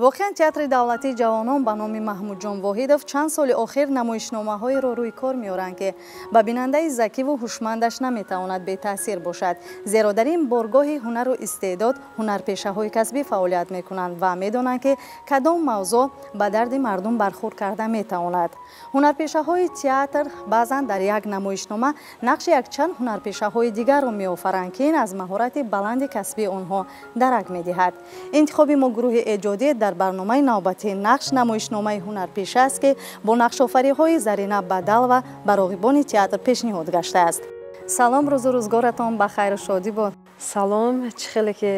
воқеан театри давлатии ҷавонон ба номи маҳмудҷон воҳидов чанд соли охир намоишномаҳоеро рӯи кор меоранд ки ба бинандаи закиву ҳушмандаш наметавонад бетаъсир бошад, зеро дар ин боргоҳи ҳунару истеъдод ҳунарпешаҳои касбӣ фаъолият мекунанд ва медонанд ки кадом мавзӯъ ба дарди мардум бархӯрд карда метавонад. ҳунарпешаҳои театр баъзан дар як намоишнома нақши якчанд ҳунарпешаҳои дигарро меофаранд ки ин аз маҳорати баланди касбии онҳо дарак медиҳад. интихоби мо гурӯҳи эҷодӣ дар барномаи навбатии нақш намоишномаи ҳунарпеша аст ки бо нақшофариҳои Зарина Бадалова ба роғибони театр пешниҳод гаштааст. салом, рӯзу рӯзгоратон ба хайру шодӣ бод. салом, чӣ хеле ки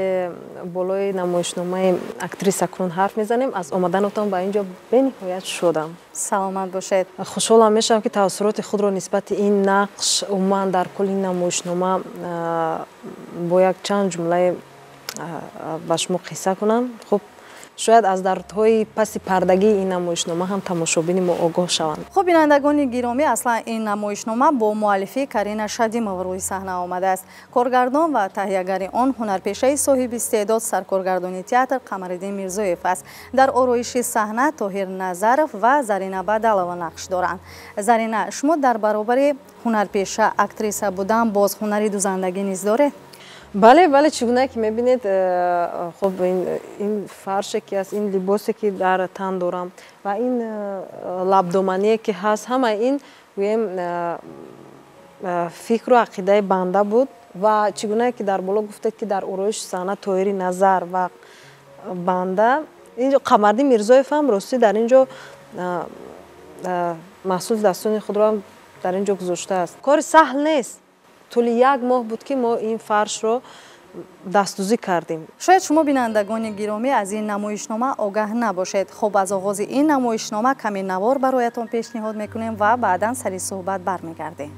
болои намоишномаи актриса кунун ҳарф мезанем. аз омаданатон ба ин ҷо бениҳоят шудам. саломат бошед. хушҳолам мешавам ки тавассуроти худро нисбати ин нақш умуман дар кулли намоишнома бо як чанд ҷумлаи ба шумо қисса кунам. хуб, шояд аз дардҳои паси пардагии ин намоишнома ҳам тамошобини мо огоҳ шаванд. хуб, бинандагони гиромӣ, аслан ин намоишнома бо муаллифи Карина Шадимова рӯи саҳна омадааст. коргардон ва таҳиягари он ҳунарпешаи соҳиби истеъдод саркоргардони театр Қамариддин Мирзоев аст. дар ороиши саҳна Тоҳир Назаров ва Зарина Бадалова нақш доранд. Зарина, шумо дар баробари ҳунарпеша актриса будан боз ҳунари дузандагӣ низ доред? бале, чӣ гуна ки мебинед, хуб, ин фарше ки аст, ин либосе ки дар тан дорам ва ин лабдомание ки ҳаст, ҳама ин гӯем фикру ақидаи банда буд ва чӣ гуна ки дар боло гуфтед ки дар ороиши саҳна Тоҳири Назар ва банда, инҷо Қамариддин Мирзоев ҳам рости дар ин ҷо маҳсули дастони худро ҳам дар ин ҷо гузоштааст. кори саҳл нест. тӯли як моҳ буд ки мо ин фаршро дастдӯзӣ кардем. шояд шумо бинандагони гиромӣ аз ин намоишнома огаҳ набошед. хуб, аз оғози ин намоишнома каме навор бароятон пешниҳод мекунем ва баъдан сари суҳбат бармегардем.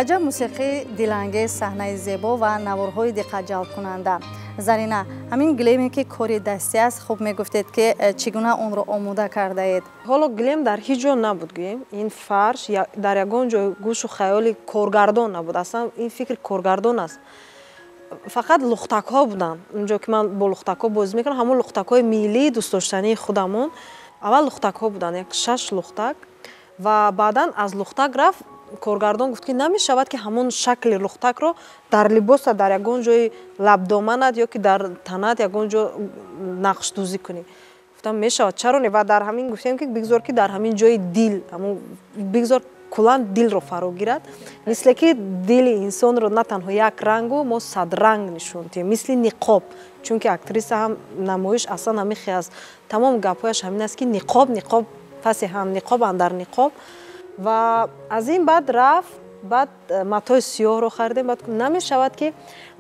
аҷаб мусиқии дилангез, саҳнаи зебо ва наворҳои диққатҷалбкунанда. Зарина, ҳамин глеме ки кори дастӣ аст, хуб мегуфтед ки чӣ гуна онро омода кардаед? ҳоло глем дар ҳеҷ ҷо набуд. Гӯем ин фарш дар ягон ҷой гӯшу хаёли коргардон набуд. Аслан ин фикри коргардон аст. фақат лухтакҳо буданд. онҷо ки ман бо лухтакҳо бозӣ мекардам, ҳамон лухтакҳои миллии дӯстдоштании худамон. аввал лухтакҳо буданд, як 6 лухтак ва баъдан аз лухтак рафт. коргардон гуфт ки намешавад ки ҳамон шакли лухтакро дар либоса дар ягон ҷои лабдоманат ё ки дар танат ягон ҷо нақшдӯзӣ кунӣ. гуфтам мешавад, чаро не? ва дар ҳамин гуфтем ки бигзор ки дар ҳамин ҷои дил, бигзор кулан дилро фаро гирад, мисле ки дили инсонро на танҳо як рангу мо садранг нишон диҳем, мисли ниқоб. чунки актриса ҳам намоиш аслан ҳамихе аст. тамом гапҳояш ҳамин аст ки ниқоб паси ҳам, ниқоб андар ниқоб. ва аз ин баъд рафт, баъд матои сиёҳро харидем. баъд намешавад ки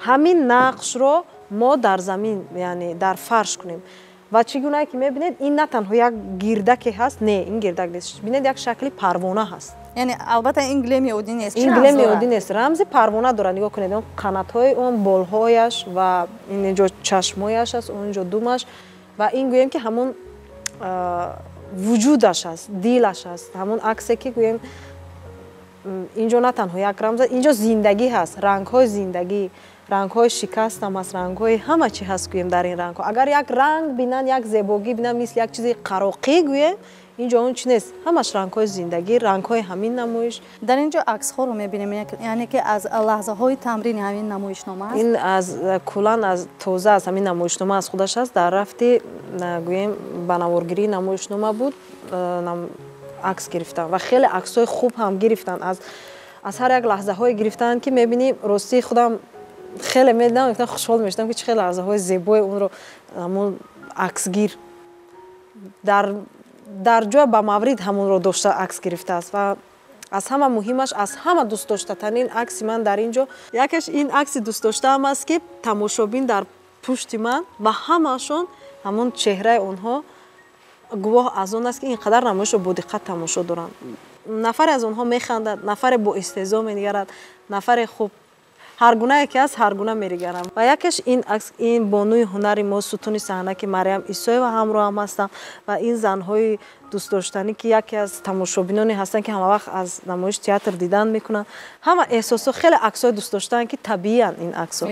ҳамин нақшро мо дар замин, яъне дар фарш кунем. ва чӣ гуна ки мебинед, ин на танҳо як гирдаке ҳаст, не, ин гирдак нест. бинед як шакли парвона ҳаст. яъне албатта ин глеми оддӣ нест. ин глеми оддӣ нест, рамзи парвона дорад. нигоҳ кунед, он қанатҳои он, болҳояш ва инҷо чашмояш аст, онҷо думаш ва ин гӯем ки ҳамон вуҷудаш аст, дилаш аст, ҳамон аксе ки гӯем инҷо на танҳо як рамз аст, инҷо зиндагӣ ҳаст, рангҳои зиндагӣ, рангҳои шикастам аст, рангҳои ҳама чӣ ҳаст гӯем дар ин рангҳо. агар як ранг бинанд, як зебогӣ бинанд, мисли як чизи қароқӣ гӯем, инҷо он чӣ нест, ҳамаш рангҳои зиндагӣ, рангҳои ҳамин намоиш. дар ин ҷо аксҳоро мебинем, яъне ки аз лаҳзаҳои тамрини ҳамин намоишнома аст. ин аз кулан аз тоза аз ҳамин намоишнома аз худаш аст. дар рафти гӯем ба наворгирии намоишнома буд, акс гирифтам ва хеле аксҳои хуб ҳам гирифтан. аз ҳар як лаҳзаҳое гирифтан ки мебинӣ, рости худам хеле медонам, хушҳол мешудам ки чӣ хеле лаҳзаҳои зебои онро ҳамон аксгир дар ҷоя ба маврид ҳамонро дошта акс гирифтааст. ва аз ҳама муҳимаш, аз ҳама дӯстдоштатарин акси ман дар ин ҷо, якаш ин акси дӯстдоштаам аст ки тамошобин дар пушти ман ва ҳамаашон ҳамон чеҳраи онҳо гувоҳ аз он аст ки ин қадар намоишро бодиққат тамошо доранд. нафаре аз онҳо механдад, нафаре бо истеҳзо менигарад, нафаре хуб ҳар гуна яке аз ҳар гуна меригарам. Ва якеш ин бонуи ҳунари мо сутуни саҳнаки Марьям Исоева ҳамроҳам ҳастам ва ин занҳои дӯстдоштанӣ ки яке аз тамошобиноне ҳастанд ки ҳамавақт аз намоиш театр дидан мекунанд. Ҳама эҳсосо хеле аксҳои дӯстдоштанд ки табииянд ин аксҳо.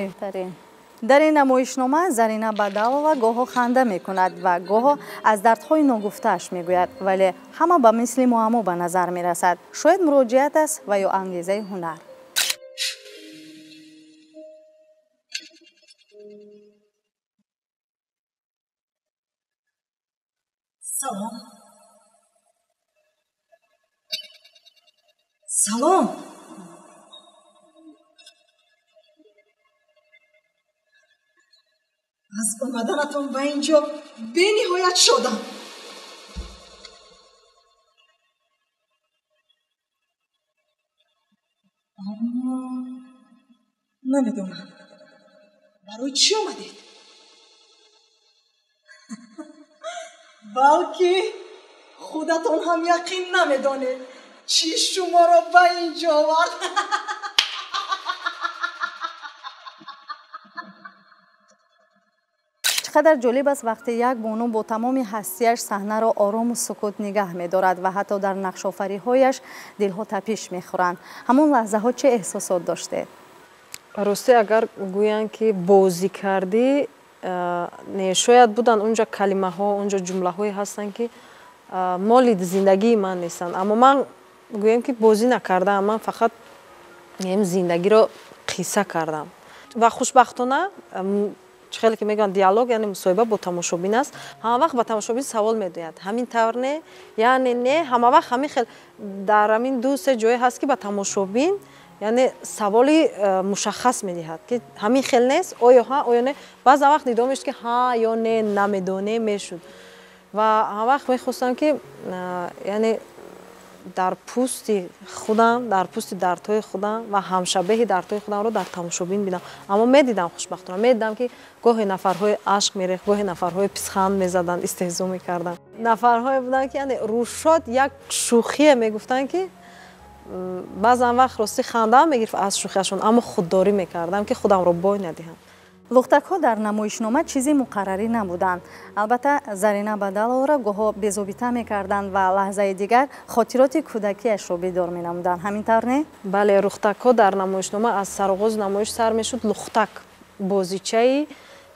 дар ин намоишнома Зарина Бадалова гоҳо ханда мекунад ва гоҳо аз дардҳои ногуфтааш мегӯяд, вале ҳама ба мисли муаммо ба назар мерасад. Шояд муроҷиат аст ва ё ангезаи ҳунар. салом. салом. аз омаданатон ба ин ҷо бениҳоят шодам. аммо намедонам барои чӣ омадед. балки худатон ҳам яқин намедонед чӣ шуморо ба ин ҷо овард. чақадар ҷолиб аст вақте як бону бо тамоми ҳастияш саҳнаро орому сукут нигаҳ медорад ва ҳатто дар нақшофариҳояш дилҳо тапиш мехӯранд. ҳамон лаҳзаҳо чӣ эҳсосот доштед? росте агар гӯянд ки бозӣ кардӣ, шояд буданд унҷа калимаҳо, унҷа ҷумлаҳое ҳастанд ки моли зиндагии ман нестанд. Аммо ман гӯем ки бозӣ накардам, ман фақат зиндагиро қисса кардам. Ва хушбахтона хеле ки мегӯянд диалог, яъне мусоҳиба бо тамошобин аст. ҳамавақт ба тамошобин савол медояд. ҳамин тавр не, яъне не, ҳамавақт ҳамин хел дар ҳамин ду-се ҷое ҳаст ки ба тамошобин яъне саволи мушаххас медиҳад ки ҳамин хел нест, оё ҳа, оё не. Баъзан вақт нидоъ мешуд ки ҳа ё не, намедонем мешуд. Ва ҳамавақт мехостам ки яъне дар пӯсти худам, дар пӯсти дардҳои худам ва ҳамшабеҳи дардҳои худамро дар тамошобин бинам. Аммо медидам хушбахтона, медидам ки гоҳе нафарҳое ашк мерехт, гоҳе нафарҳое писханд мезаданд, истеҳзо мекарданд. Нафарҳое буданд ки яъне рӯшод як шӯхие мегуфтанд ки баъзан вақт рости хандаам мегирифт аз шӯхиашон, аммо худдорӣ мекардам ки худамро бой надиҳам. лухтакҳо дар намоишнома чизи муқаррарӣ набуданд. албатта Зарина Бадаловро гоҳо безобита мекарданд ва лаҳзаи дигар хотироти кӯдакиашро бедор менамуданд. ҳамин тавр не? бале, лухтакҳо дар намоишнома аз сароғози намоиш сар мешуд. лухтак бозичаи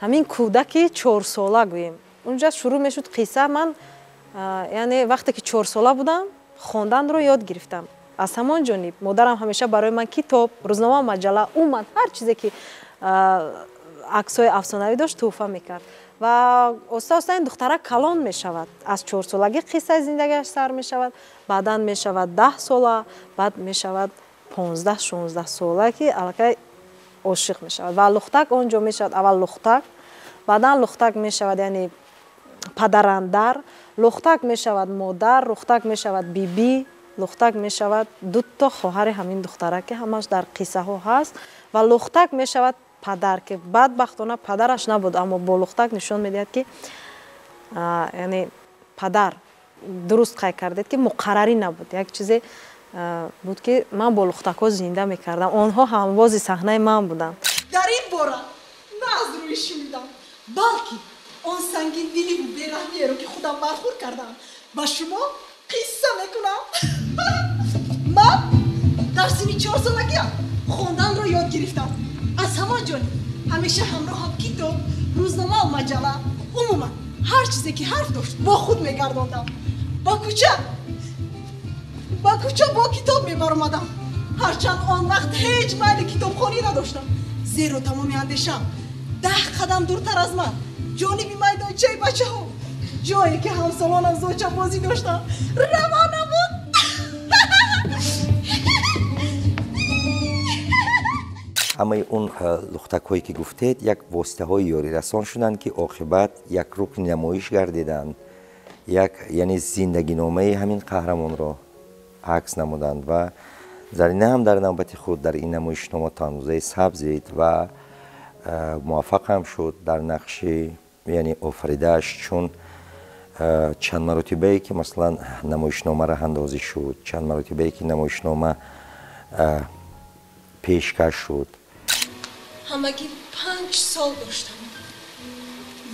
ҳамин кӯдаки 4 сола гӯем. унҷа шурӯъ мешуд қисса. Ман яъне вақте ки 4 сола будам, хонданро ёд гирифтам. аз ҳамон ҷониб модарам ҳамеша барои ман китоб, рӯзнома, маҷалла, умад, ҳар чизе ки аксҳои афсонавӣ дошт тӯҳфа мекард. ва оста оста ин духтара калон мешавад. аз 4 солагӣ қиссаи зиндагиаш сар мешавад, баъдан мешавад 10 сола, баъд мешавад 15-16 сола ки аллакай ошиқ мешавад. ва лухтак он ҷо мешавад аввал лухтак, баъдан лухтак мешавад яъне падарандар, лухтак мешавад модар, лухтак мешавад биби, лухтак мешавад дуто хоҳари ҳамин духтара ки ҳамаш дар қиссаҳо ҳаст. ва лухтак мешавад падар ки бадбахтона падараш набуд, аммо бо лухтак нишон медиҳад ки яъне падар дуруст қай кардед ки муқаррарӣ набуд. як чизе буд ки ман бо лухтакҳо зинда мекардам. онҳо ҳамвози саҳнаи ман буданд. дар ин бора на аз рӯи шунидам, балки он сангин диливу бераҳмиеро ки худам бархӯрд кардам ба шумо қисса мекунам. ман дар синни 4 солагиам хонданро ёд гирифтам. аз ҳамон ҷониб ҳамеша ҳамроҳам китоб, рӯзномаву маҷалла, умуман ҳар чизе ки ҳарф дошт бо худ мегардондам. ба кӯча бо китоб мебаромадам. ҳарчанд он вақт ҳеҷ майли китобхонӣ надоштам, зеро тамоми андешам 10 қадам дуртар аз ман ҷониби майдончаи бачаҳо, ҷое ки ҳамсолонам зочабозӣ доштам, равона буд. ҳамаи он лухтакҳое ки гуфтед як воситаҳои ёрирасон шуданд ки оқибат як рукни намоиш гардиданд, як яъне зиндагиномаи ҳамин қаҳрамонро акс намуданд. ва Зарина ҳам дар навбати худ дар ин намоишнома танӯзаи сабзид ва муваффақ ҳам шуд дар нақши яъне офаридааш, чун چند مرتبه که مثلا نمایشنامه راه اندازی شد، چند مرتبه که نمایشنامه پیشکش شد. همگی 5 سال داشتم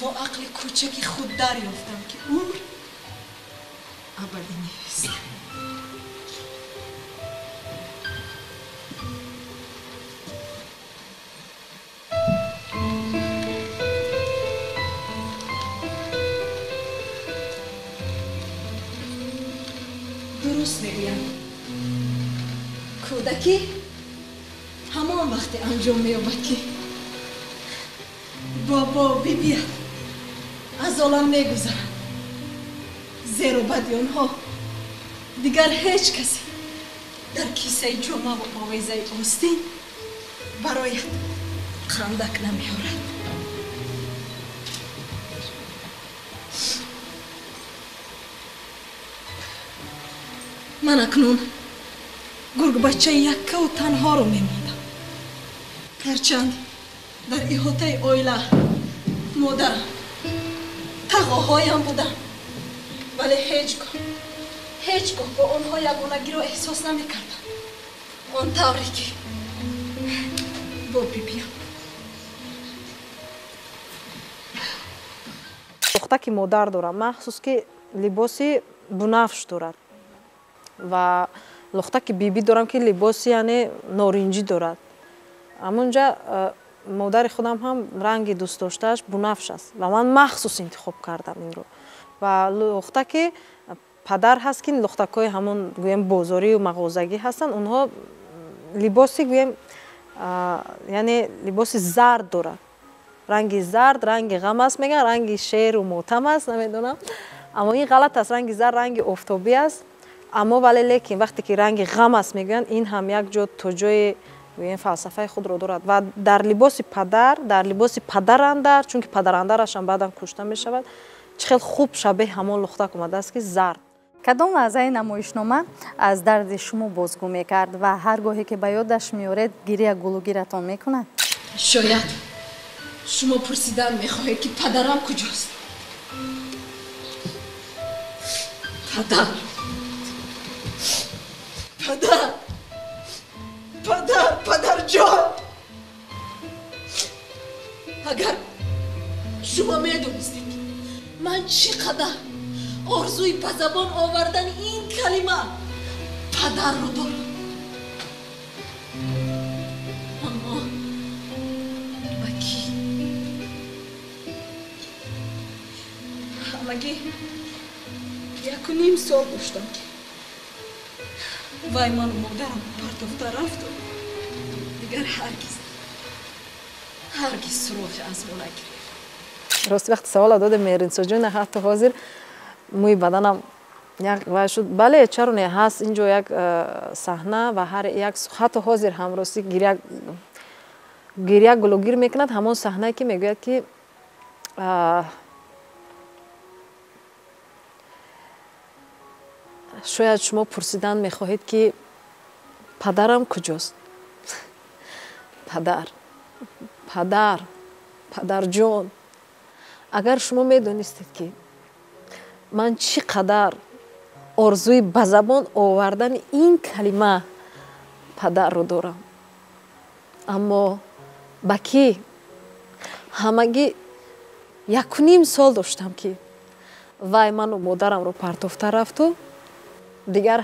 با عقل کوچکی خود دریافتم که عمر ابدی نیست. درست میگویم کودکی همان وقتی انجام می‌یابد که بابا بیبی از عالم می‌گذرد، زیرا بعد آنها دیگر هیچ کسی در کیسه جامه و آویزه آستین برایت خندک نمی‌آورد. من اکنون گرگ بچه یکه و تنها رو می‌مانم. هرچند در احاطه اویله مادرم تقاهایم بودم، ولی هیچگاه با آنها یگانگی رو احساس نمی‌کردم، آن طوری که با بیبیم. دختکی مادر دارم، مخصوص که لباسی بنفش دارد و لختک بیبی دارم که لباسی یعنی نارنجی دارد. همونجا مادر خودم هم رنگ دوست داشتهش بنفش است و من مخصوص انتخاب کردم این رو. و لختک پدر هست که لختک‌های همون گویم بازاری و مغازگی هستن، اونها لباسی گویم یعنی لباس زرد دارد، رنگ زرد، رنگ غم است میگن، رنگ شیر و ماتم است، نمیدونم، اما این غلط است. رنگ زرد رنگ آفتابی است، اما ولی لیکن وقتی که رنگ غم است میگن این هم یک جا توجه این فلسفه خود رو دارد. و در لباس پدراندر، چون که پدراندرش هم بعدا کشته می شود، چقدر خوب شبیه همون لختک اومده است که زرد. کدام لحظه نمایشنامه از درد شما بازگو میکرد و هرگاهی که به یادش میارید گریه گلوگیرتان میکند؟ شاید شما پرسیدن میخواهید که پدرم کجاست؟ پدر جان، اگر شما میدونستید من چقدر آرزوی به زبان آوردن این کلمه پدر رو دارم، اما بکی همگی 1.5 سال داشتم که وای من و مادرم پرتافته رفت و دیگر هرگز سراغ از ما نگرفت. راستی وقت سوال داده میرینسا جون حتی حاضر موی بدنم یک وای شد. بله چرا نه، هست اینجا یک صحنه و هر یک حتی حاضر هم راستی گریه گلوگیر میکند. همون صحنه که میگوید که شاید شما پرسیدن میخواهید که پدرم کجاست؟ پدر جان، اگر شما میدونستید که من چقدر آرزوی به زبان آوردن این کلمه پدر رو دارم، اما بکی همگی 1.5 سال داشتم که وای من و مادرم رو پرتافته رفت و دیگر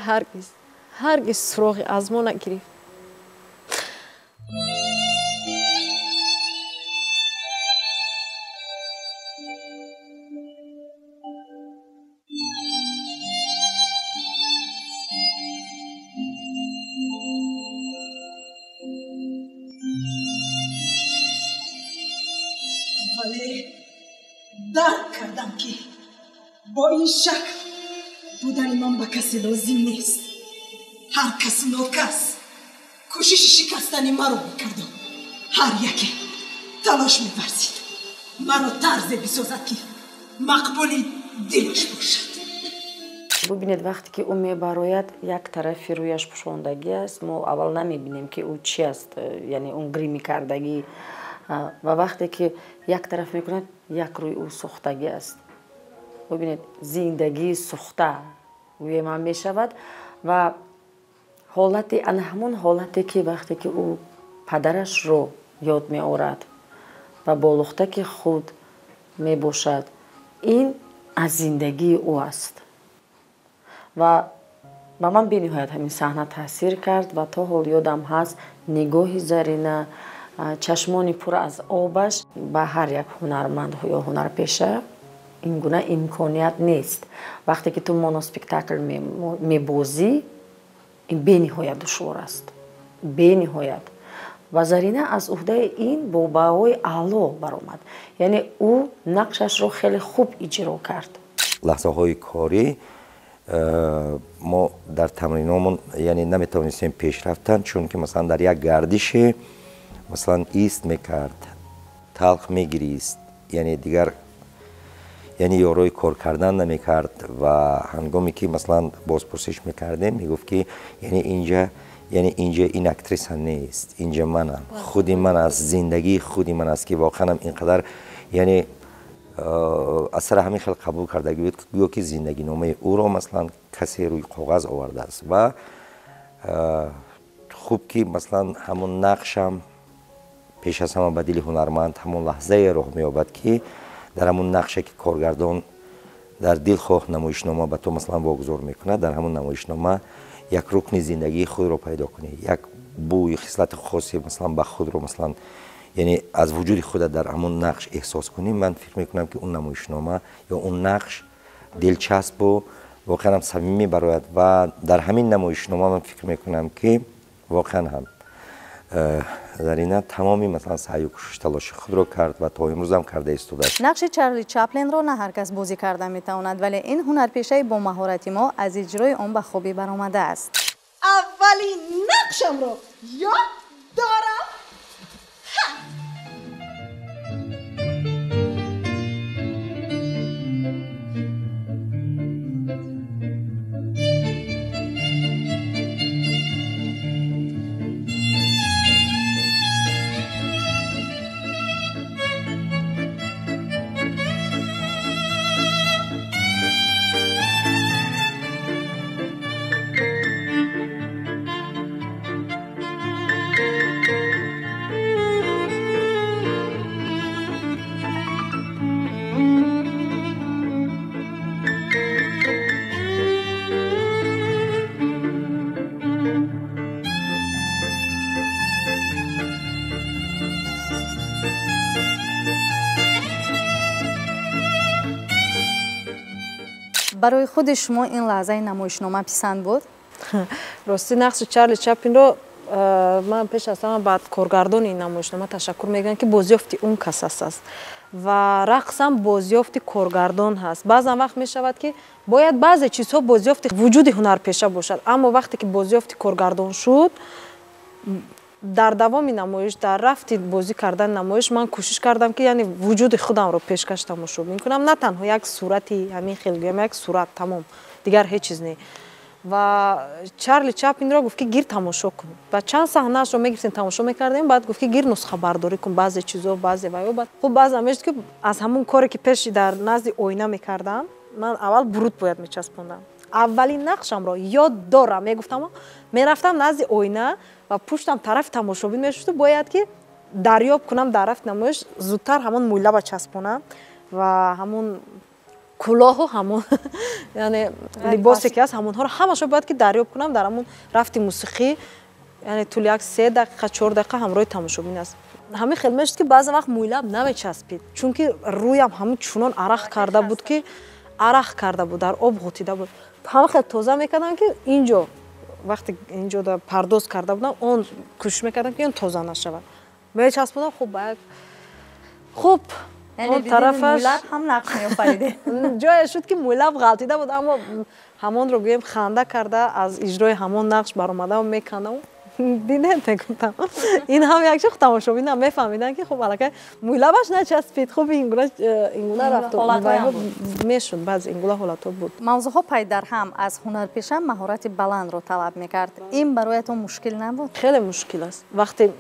هرگز سراغی از ما نگرفت. ولی درک کردم که با این شکل بودن من به کسی لازم نیست. هر کس ناکس کوشش شکستن من رو میکرد و هر یکی تلاش می‌ورزید منو طرز بسازد که مقبولی دلش باشد. ببینید وقتی که او میبراید یک طرفی رویش پوشاندگی است، ما اول نمیبینیم که او چی است، یعنی اون گریمی کردگی، و وقتی که یک طرف میکند یک روی او سوختگی است. ببینید زندگی سوخته گویا من می شود و حالتی همون حالتی که وقتی که او پدرش رو یاد می آورد و با لختک خود می باشد این از زندگی او است و من به نهایت همین صحنه تاثیر کرد و تا حال یادم هست نگاه زرینه چشمانی پر از آبش به هر یک هنرمند یا هنرپیشه این گونه امکانیت نیست وقتی که تو مونوسپکتاکل میبازی این به نهایت دشوار است به نهایت و زرینه از عهده این با بهای اعلا برآمد یعنی او نقشش رو خیلی خوب اجرا کرد لحظه های کاری ما در تمرینامون یعنی نمیتونستیم پیش رفتن چون که مثلا در یک گردش مثلا ایست میکرد تلخ میگریست یعنی دیگر یعنی یاروی کار کردن نمیکرد و هنگامی که مثلا بازپرسش میکردیم میگفت که یعنی اینجا این اکتریس نیست اینجا منم خودی من از زندگی خودی من است که واقعا اینقدر یعنی اثر همین خیلی قبول کرده گویا که زندگی نامه او رو مثلا کسی روی کاغذ آورده است و خوب که مثلا همون نقشم پیش از همه به دل هنرمند همون لحظه راه می‌یابد که در همون نقشه که کارگردان در دلخواه نمایشنامه به تو مثلا واگذار میکنه در همون نمایشنامه یک رکن زندگی خود رو پیدا کنی یک بوی خصلت خاصی مثلا به خود رو مثلا یعنی از وجود خود در همون نقش احساس کنی من فکر میکنم که اون نمایشنامه یا اون نقش دلچسب و واقعا صمیمی برآید و در همین نمایشنامه من فکر میکنم که واقعا هم زرینه تمامی مثلا سعی و کوشش تلاش خود رو کرد و تا امروز هم کرده ایستاده است. نقش چارلی چپلین رو نه هر کس بازی کرده میتواند ولی این هنرپیشه با مهارت ما از اجرای آن به خوبی برآمده است. اولین نقشم رو یاد دارم. برای خود شما این لحظه نمایشنامه پسند بود؟ راستی نقش چارلی چپلین رو من پیش از همه بعد کارگردان این نمایشنامه تشکر میگم که بازیافتی اون کس است و رقص هم بازیافتی کارگردان هست. بعضا وقت می شود که باید بعضی چیزها بازیافتی وجود هنرپیشه باشد اما وقتی که بازیافتی کارگردان شد در دوام نمایش در رفتی بازی کردن نمایش من کوشش کردم که یعنی وجود خودم رو پیشکش تماشا میکنم نه تنها یک صورتی همین خیلی یک صورت تمام دیگر هیچ چیز نه و چارلی چپلین رو گفت که گیر تماشا کن و چند صحنه‌اش رو میگرفتیم تماشا میکردیم بعد گفت که گیر نسخه برداری کن بعضی چیزا بعضی و بعد خب بعضی میشد که از همون کاری که پیش در نزد آینه میکردم من اول برود باید میچسبوندم اولین نقشم رو یاد دارم میگفتم میرفتم نزد آینه و پشتم طرف تماشابین میشد باید که دریاب کنم در رفت نمایش زودتر همون موله با چسبونم و همون کلاه و همون یعنی لباسی که هست همونها رو همشو باید که دریاب کنم در همون رفت موسیقی یعنی طول یک 3 دقیقه 4 دقیقه همراه تماشابین است همین خیلی میشد که بعضی وقت موله نمیچسبید چون که رویم همون چونان عرق کرده بود که عرق کرده بود در آب غوطیده بود همه خیلی تازه میکردن که اینجا وقتی اینجا در پرداز کرده بودم اون کوشش میکردم که اون تازه نشود میچسبوندم خب باید خب اون طرفش مولب هم نقش می‌آفریده جای شد که مولب غلطیده بود اما همون رو گویم خنده کرده از اجرای همون نقش برآمده و میکنه دیدن میگفتم این هم یک شخص تماشابین هم میفهمیدن که خب الکی مولبش نچسبید خب این گونه رفت میشد بعض این گونه حالت بود موضوعها پای در هم از هنرپیشه مهارت بلند رو طلب میکرد این برایتون مشکل نبود خیلی مشکل است وقتی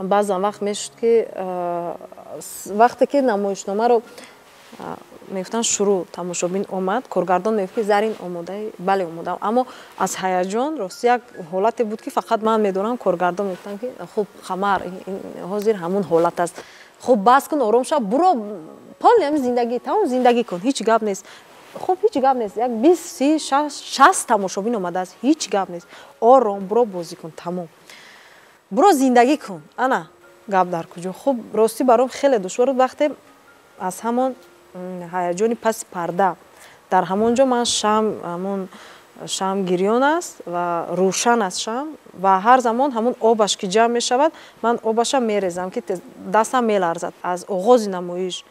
بعضا وقت میشد که وقتی که نمایشنامه رو мегуфтан шурӯъ тамошобин омад, коргардон мегуфт ки зарин омодаи бале омодаам, аммо аз ҳаяҷон рости як ҳолате буд ки фақат ман медонам, коргардон мегуфтанд ки хуб Қамар ҳозир ҳамун ҳолат аст, хуб бас кун, ором шав, буро поле ҳамин зиндагӣ тамом зиндагӣ кун, ҳеҷ гап нест. Хуб ҳеҷ гап нест, як 20, 30, 60 тамошобин омадааст, ҳеҷ гап нест, ором буро бозӣ кун, тамом, буро зиндагӣ кун, ана гап дар куҷо. Хуб рости баром хеле душвор буд вақте аз ҳамон ҳаяҷони паси парда дар ҳамон ҷо ман шам гирён аст ва рӯшан аст шам ва ҳар замон ҳамон обаш ки ҷамъ мешавад, ман обаша мерезам ки дастам меларзад. Аз оғози намоиш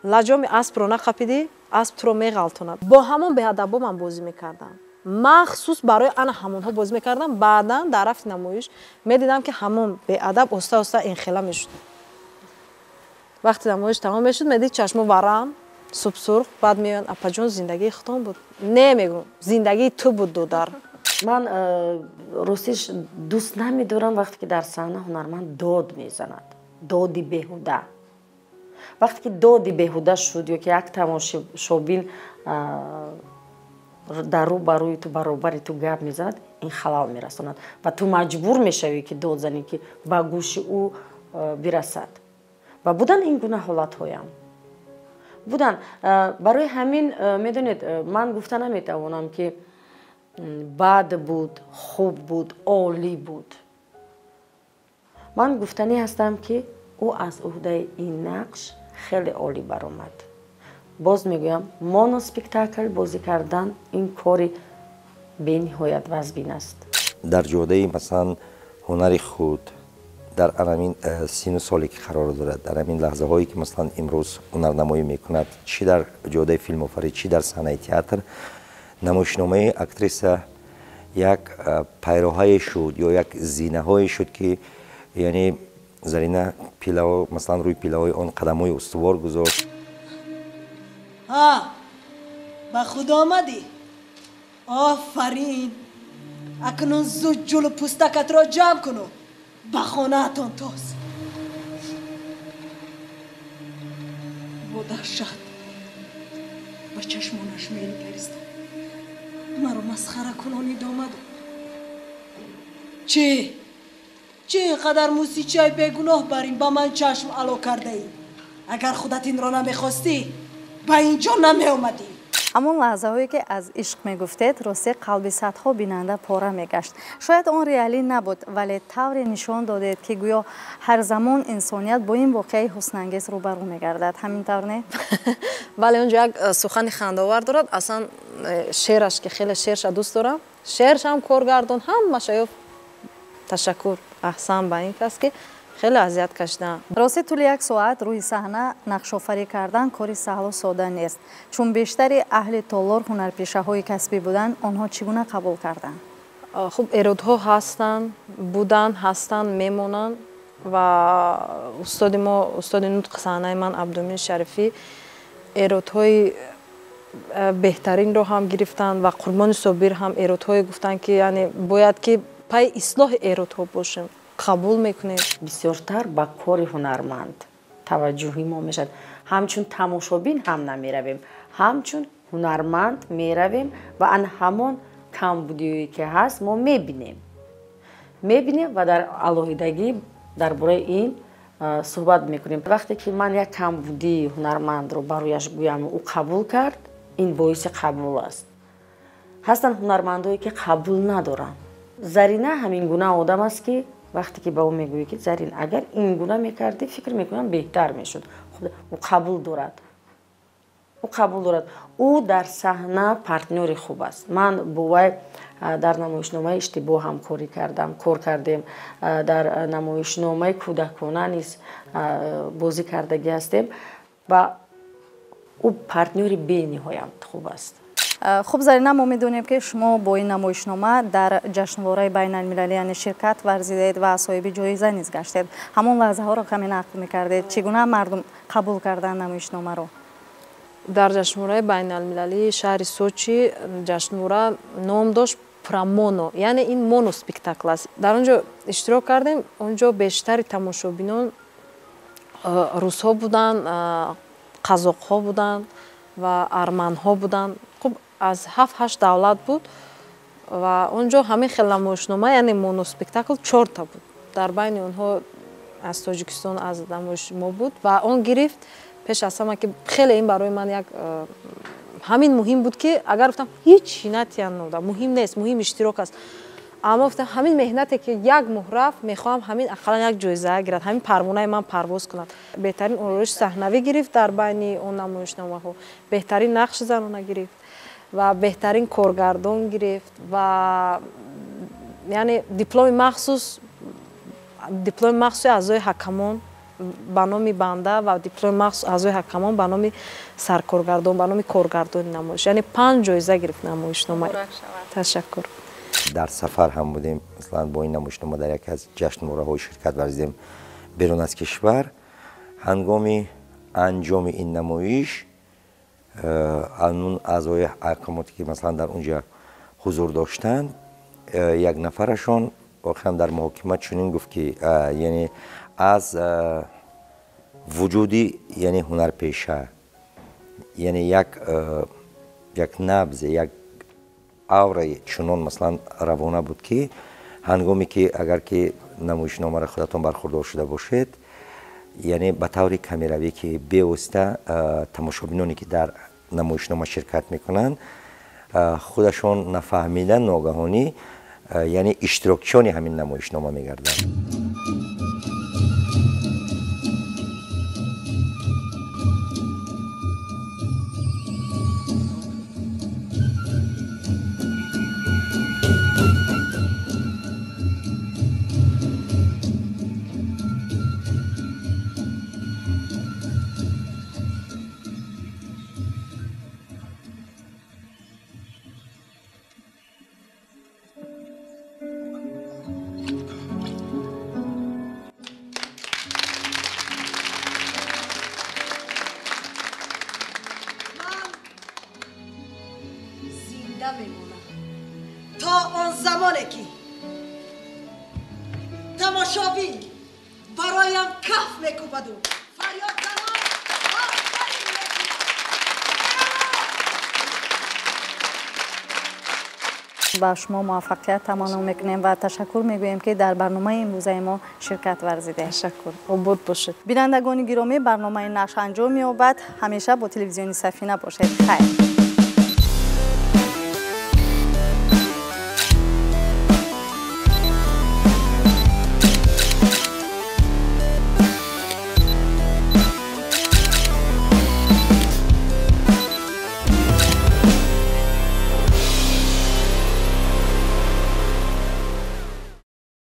лаҷоми аспро нақапидӣ, асп туро меғалтонад. Бо ҳамон беадабо ман бозӣ мекардам, махсус барои ана ҳамонҳо бозӣ мекардам. Баъдан дар рафти намоиш медидам ки ҳамон беадаб оста оста инхела мешуд. Вақти намоиш тамом мешуд, медид чашмо варам субсурх, баъд меоянд апаҷон зиндагии худтон буд. Не мегӯ, зиндагии ту буд додар. ман ростиш дӯст намедорам вақте ки дар саҳна ҳунарманд дод мезанад, доди беҳуда. вақте ки доди беҳуда шуд ё ки як тамошобин дар рӯ ба рӯи ту баробари ту гап мезанад, ин халал мерасонад ва ту маҷбур мешавӣ ки дод занӣ, ки ба гӯши ӯ бирасад. ва будан ин гуна ҳолатҳоям будан. Барои ҳамин медонед, ман гуфта наметавонам ки бад буд, хуб буд, олӣ буд. Ман гуфтанӣ ҳастам ки ӯ аз уҳдаи ин нақш хеле олӣ баромад. боз мегӯям, моноспектакл бозӣ кардан ин кори бениҳоят вазбин аст. дар ҷодаи масалан ҳунари худ дар анамин сину соле ки қарор дорад, дар амин лаҳзаҳое ки масалан имрӯз ҳунарнамоӣ мекунад, чӣ дар ҷодаи филмофарид, чӣ дар саҳнаи театр, намоишномаи актриса як пайроҳае шуд ё як зинаҳое шуд ки яъне Зарина пилао масалан рӯи пилаои он қадамҳои устувор гузошт. ба худ омадӣ? Офарин. Акнун зуд ҷулу пустакатро ҷамъ куну, ба хонаатон тоз. бо даҳшат ба чашмонаш менигаристам. маро масхара кунонид омаду. чӣ инқадар мусичаи бегуноҳ бар ин ба ман чашм ало кардаӣ? агар худат инро намехостӣ, ба ин ҷо намеомадӣ. ҳамон лаҳзаҳое ки аз ишқ мегуфтед, рости қалби садҳо бинанда пора мегашт. шояд он реалӣ набуд, вале тавре нишон додед ки гӯё ҳар замон инсоният бо ин воқеаи ҳуснангез рӯбарӯ мегардад. ҳамин тавр не? бале он ҷо як сухани хандовар дорад. аслан шеъраш ки хеле шеърша дӯст дорам. шеършам коргардон ҳамаша ёфт. ташаккур, аҳсан ба ин кас ки хеле азият кашидам. рости тӯли як соат рӯи саҳна нақшофарӣ кардан кори саҳлу сода нест. чун бештари аҳли толор ҳунарпешаҳои касбӣ буданд, онҳо чӣ гуна қабул карданд? хуб эродҳо ҳастанд, буданд, ҳастанд, мемонанд ва устоди мо, устоди нутқи саҳнаи ман Абдумин Шарифӣ эродҳои беҳтаринро ҳам гирифтанд ва Қурбони Собир ҳам эродҳое гуфтанд ки яъне бояд ки пай ислоҳи эродҳо бошем. қабул мекунем. бисёртар ба кори ҳунарманд таваҷҷӯҳи мо мешавад. ҳамчун тамошобин ҳам намеравем, ҳамчун ҳунарманд меравем ва ан ҳамон камбудиёе ки ҳаст мо мебинем ва дар алоҳидагӣ дар бораи ин суҳбат мекунем. вақте ки ман як камбудии ҳунармандро барояш гӯям ӯ қабул кард, ин боиси қабул аст. ҳастанд ҳунармандое ки қабул надоранд. Зарина ҳамин гуна одам аст ки вақте ки ба ӯ мегӯӣ ки Зарин, агар ин гуна мекардӣ, фикр мекунам беҳтар мешуд. ӯ қабул дорад. ӯ дар саҳна партнёри хуб аст. ман бо вай дар намоишномаи иштибоҳ ҳам кор кардем. дар намоишномаи кӯдакона низ бозӣ кардагӣ ҳастем ва ӯ партнёри бениҳоят хуб аст. хуб Зарина, мо медонем ки шумо бо ин намоишнома дар ҷашнвораи байналмилалӣ яъне ширкат варзидед ва соҳиби ҷоиза низ гаштед. ҳамон лаҳзаҳоро каме нақл мекардед. чӣ гуна мардум қабул карданд намоишномаро? дар ҷашнвораи байналмилалии шаҳри Сочи ҷашнвора ном дошт Промоно, яъне ин моноспектакл аст. дар он ҷо иштирок кардем. он ҷо бештари тамошобинон русҳо буданд, қазоқҳо буданд, و ارمن‌ها بودن. خب از 7-8 دولت بود و اونجا همین خیلی نمایشنامه یعنی مونوسپکتاکل 4 تا بود. در بین اونها از تاجیکستان از نمایشنامه بود و اون گرفت پیش از همه که خیلی این برای من یک همین مهم بود که اگر گفتم هیچ نتیان نبوده مهم نیست، مهم اشتراک است، اما گفتم همین مهنتی که یک مهرف میخوام همین اقلا یک جایزه گیرد، همین پروانه من پرواز کند. بهترین اورش صحنوی گرفت در بین اون نمایشنامه ها، بهترین نقش زنانه گرفت و بهترین کارگردان گرفت و یعنی دیپلم مخصوص اعضای حکمان به نام بنده و دیپلم مخصوص اعضای حکمان به نام سرکارگردان به نام کارگردان نمایش، یعنی 5 جایزه گرفت نمایشنامه. تشکر. در سفر هم بودیم، مثلا با این نمایشنامه در یکی از جشنواره‌های شرکت ورزیدیم بیرون از کشور. هنگام انجام این نمایش اون اعضای حکماتی که مثلا در اونجا حضور داشتند، یک نفرشون واقعا در محاکمه چنین گفت که یعنی از وجودی یعنی هنرپیشه، یعنی یک نبض، یک آوره چنان مثلا روانه بود که هنگامی که اگر که نمایشنامه را خودتون برخوردار شده باشید، یعنی به طور کمیروی که بیوسته تماشابینانی که در نمایشنامه شرکت میکنن خودشون نفهمیدن ناگهانی یعنی اشتراکچیان همین نمایشنامه میگردن. تا آن زمانی که تماشابین برایم کف میکوبد و فریاد زنان آفرین میکوبد. با شما موفقیت تمنا میکنیم و تشکر میگوییم که در برنامه امروزه ما شرکت ورزیده. تشکر. آباد باشید. بینندگان گرامی، برنامه نقش انجام می‌یابد. همیشه با تلویزیون سفینه باشید. خیر.